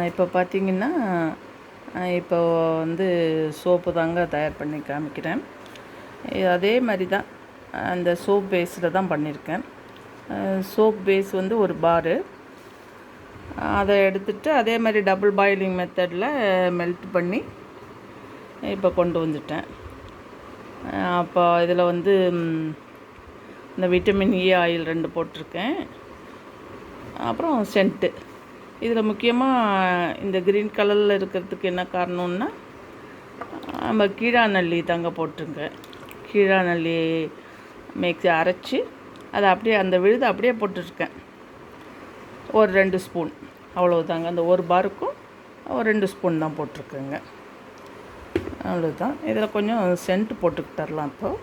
இப்போ பார்த்தீங்கன்னா, இப்போ வந்து சோப்பு தாங்க தயார் பண்ணி காமிக்கிறேன். அதே மாரி தான் அந்த சோப் பேஸில் தான் பண்ணியிருக்கேன். சோப் பேஸ் வந்து ஒரு பாரு, அதை எடுத்துகிட்டு அதே மாதிரி டபுள் பாயிலிங் மெத்தடில் மெல்ட் பண்ணி இப்போ கொண்டு வந்துட்டேன். அப்போ இதில் வந்து இந்த விட்டமின் இ ஆயில் 2 போட்டிருக்கேன். அப்புறம் சென்ட்டு. இதில் முக்கியமாக இந்த க்ரீன் கலரில் இருக்கிறதுக்கு என்ன காரணம்னா, நம்ம கீழாநெல்லி தாங்க போட்டிருக்கேன். கீழாநெல்லி மிக்ஸி அரைச்சி அதை அப்படியே அந்த விழுதை அப்படியே போட்டுருக்கேன். ஒரு 2 ஸ்பூன் அவ்வளோதாங்க. அந்த ஒரு பாருக்கும் ஒரு 2 ஸ்பூன் தான் போட்டிருக்கேங்க. அவ்வளோதான். இதில் கொஞ்சம் சென்ட் போட்டுக்கிட்டரலாம். இப்போது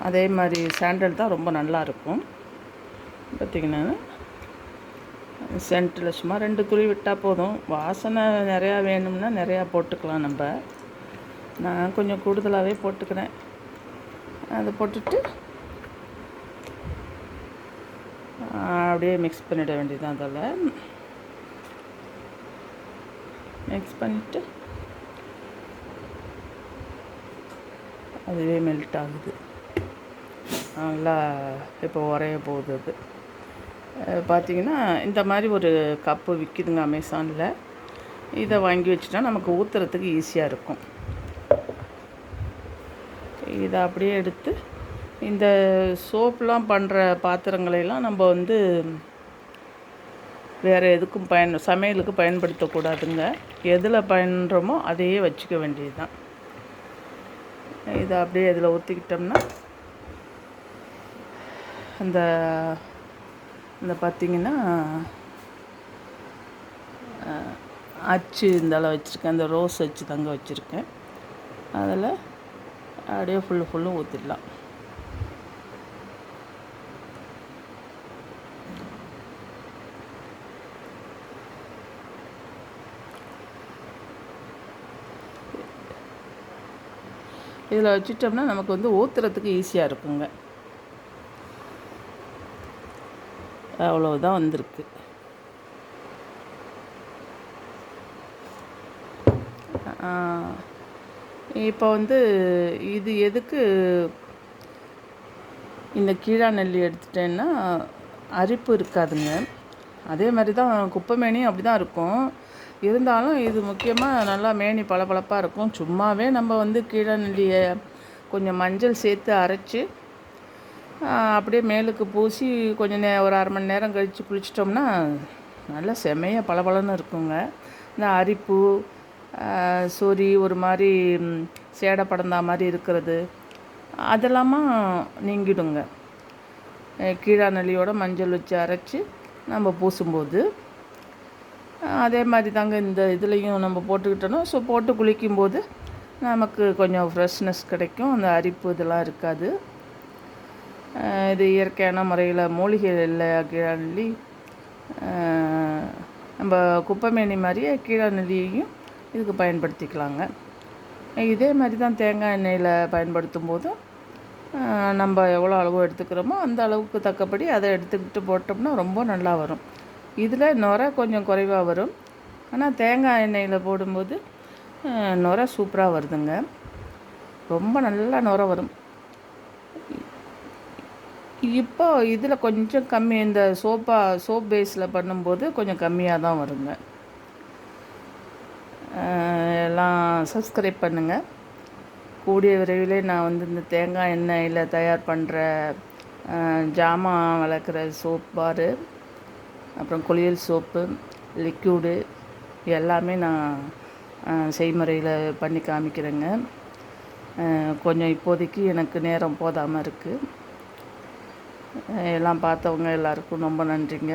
அதே மாதிரி சாண்டல் தான் ரொம்ப நல்லாயிருக்கும். பார்த்திங்கன்னா சென்ட்டில் சும்மா 2 துளி விட்டால் போதும். வாசனை நிறையா வேணும்னா நிறையா போட்டுக்கலாம். நான் கொஞ்சம் கூடுதலாகவே போட்டுக்கிறேன். அதை போட்டுட்டு அப்படியே மிக்ஸ் பண்ணிட வேண்டியதுதான். அதில் மிக்ஸ் பண்ணிவிட்டு அதுவே மெல்ட் ஆகுது. நல்லா இப்போ உரைய போகுது. அது பார்த்திங்கன்னா இந்த மாதிரி ஒரு கப்பு விற்கிதுங்க அமேசானில். இதை வாங்கி வச்சுட்டா நமக்கு ஊற்றுறதுக்கு ஈஸியாக இருக்கும். இதை அப்படியே எடுத்து இந்த சோப்லாம் பண்ணுற பாத்திரங்களையெல்லாம் நம்ம வந்து வேறு எதுக்கும் சமையலுக்கு பயன்படுத்தக்கூடாதுங்க. எதில் பயன்படுறோமோ அதையே வச்சுக்க வேண்டியது தான். இதை அப்படியே இதில் ஊற்றிக்கிட்டோம்னா இந்த பார்த்திங்கன்னா அச்சு இந்தால வச்சுருக்கேன். அந்த ரோஸ் அச்சு தாங்க வச்சுருக்கேன். அதில் அப்படியே ஃபுல்லும் ஊற்றிடலாம். இதில் வச்சுட்டோம்னா நமக்கு வந்து ஊற்றுறதுக்கு ஈஸியாக இருக்குங்க. அவ்வளோதான் வந்திருக்கு. இப்போ வந்து இது எதுக்கு இந்த கீழாநெல்லி எடுத்துட்டேன்னா அரிப்பு இருக்காதுங்க. அதே மாதிரி தான் குப்பைமேனியும் அப்படி தான் இருக்கும். இருந்தாலும் இது முக்கியமாக நல்லா மேனி பளபளப்பாக இருக்கும். சும்மாவே நம்ம வந்து கீழாநெல்லியை கொஞ்சம் மஞ்சள் சேர்த்து அரைச்சி அப்படியே மேலுக்கு பூசி கொஞ்சம் ஒரு அரை மணி நேரம் கழித்து குளிச்சிட்டோம்னா நல்லா செமையாக பளபளன்னு இருக்குங்க. இந்த அரிப்பு, சொறி, ஒரு மாதிரி சேடை படந்தா மாதிரி இருக்கிறது அதெல்லாமா நீங்கிடுங்க. கீழாநெல்லியோட மஞ்சள் வச்சு அரைச்சி நம்ம பூசும்போது அதே மாதிரி தாங்க இந்த இதுலேயும் நம்ம போட்டுக்கிட்டோன்னா போட்டு குளிக்கும்போது நமக்கு கொஞ்சம் ஃப்ரெஷ்னஸ் கிடைக்கும். அந்த அரிப்பு இதெல்லாம் இருக்காது. இது இயற்கையான முறையில் மூலிகை இல்லை கீழாநெல்லி. நம்ம குப்பைமேனி மாதிரியே கீழாநெல்லியையும் இதுக்கு பயன்படுத்திக்கலாங்க. இதே மாதிரி தான் தேங்காய் எண்ணெயில் பயன்படுத்தும் போதும் நம்ம எவ்வளோ அளவு எடுத்துக்கிறோமோ அந்த அளவுக்கு தக்கபடி அதை எடுத்துக்கிட்டு போட்டோம்னா ரொம்ப நல்லா வரும். இதில் நுரை கொஞ்சம் குறைவாக வரும். ஆனால் தேங்காய் எண்ணெயில் போடும்போது நுரை சூப்பராக வருதுங்க. ரொம்ப நல்லா நுரை வரும். இப்போ இதில் கொஞ்சம் கம்மி, இந்த சோப் பேஸில் பண்ணும்போது கொஞ்சம் கம்மியாக தான் வருங்க. எல்லாம் சப்ஸ்கிரைப் பண்ணுங்கள். கூடிய விரைவிலே நான் வந்து இந்த தேங்காய் எண்ணெயில் தயார் பண்ணுற ஜாமான் வளர்க்குற சோப் பாரு, அப்புறம் குளியல் சோப்பு, லிக்யூடு எல்லாமே நான் செய்முறையில் பண்ணி காமிக்கிறேங்க. கொஞ்சம் இப்போதைக்கு எனக்கு நேரம் போதாமல் இருக்குது. எல்லாம் பார்த்தவங்க எல்லாருக்கும் ரொம்ப நன்றிங்க.